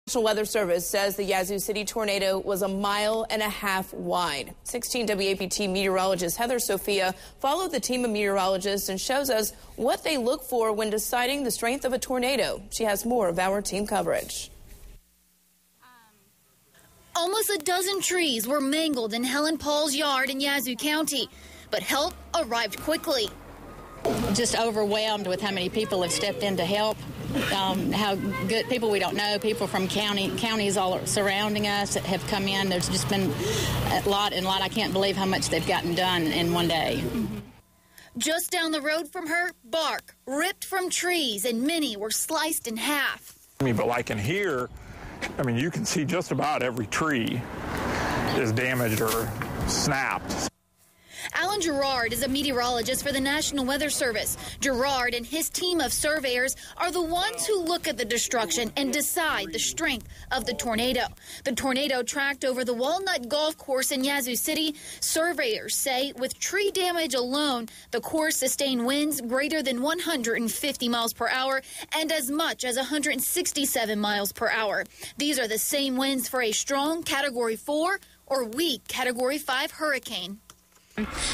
National Weather Service says the Yazoo City tornado was 1.5 miles wide. 16 WAPT meteorologist Heather Sophia followed the team of meteorologists and shows us what they look for when deciding the strength of a tornado. She has more of our team coverage. Almost a dozen trees were mangled in Helen Paul's yard in Yazoo County, but help arrived quickly. Just overwhelmed with how many people have stepped in to help. How good people we don't know, people from counties all surrounding us that have come in. There's just been a lot. I can't believe how much they've gotten done in one day. Just down the road from her, bark ripped from trees, and many were sliced in half. But like in here, you can see just about every tree is damaged or snapped. Alan Gerard is a meteorologist for the National Weather Service. Gerard and his team of surveyors are the ones who look at the destruction and decide the strength of the tornado. The tornado tracked over the Walnut Golf Course in Yazoo City. Surveyors say with tree damage alone, the course sustained winds greater than 150 miles per hour and as much as 167 miles per hour. These are the same winds for a strong Category 4 or weak Category 5 hurricane.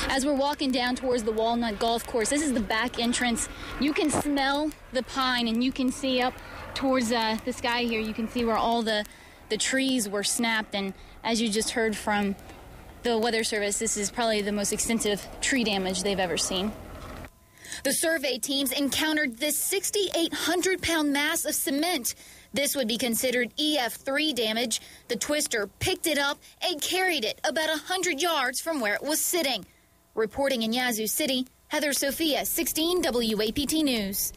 As we're walking down towards the Walnut Golf Course, this is the back entrance. You can smell the pine, and you can see up towards the sky here. You can see where all the trees were snapped. And as you just heard from the Weather Service, this is probably the most extensive tree damage they've ever seen. The survey teams encountered this 6,800-pound mass of cement. This would be considered EF3 damage. The twister picked it up and carried it about 100 yards from where it was sitting. Reporting in Yazoo City, Heather Sophia, 16 WAPT News.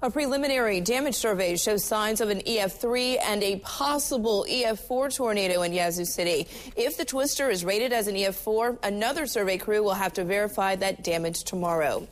A preliminary damage survey shows signs of an EF3 and a possible EF4 tornado in Yazoo City. If the twister is rated as an EF4, another survey crew will have to verify that damage tomorrow.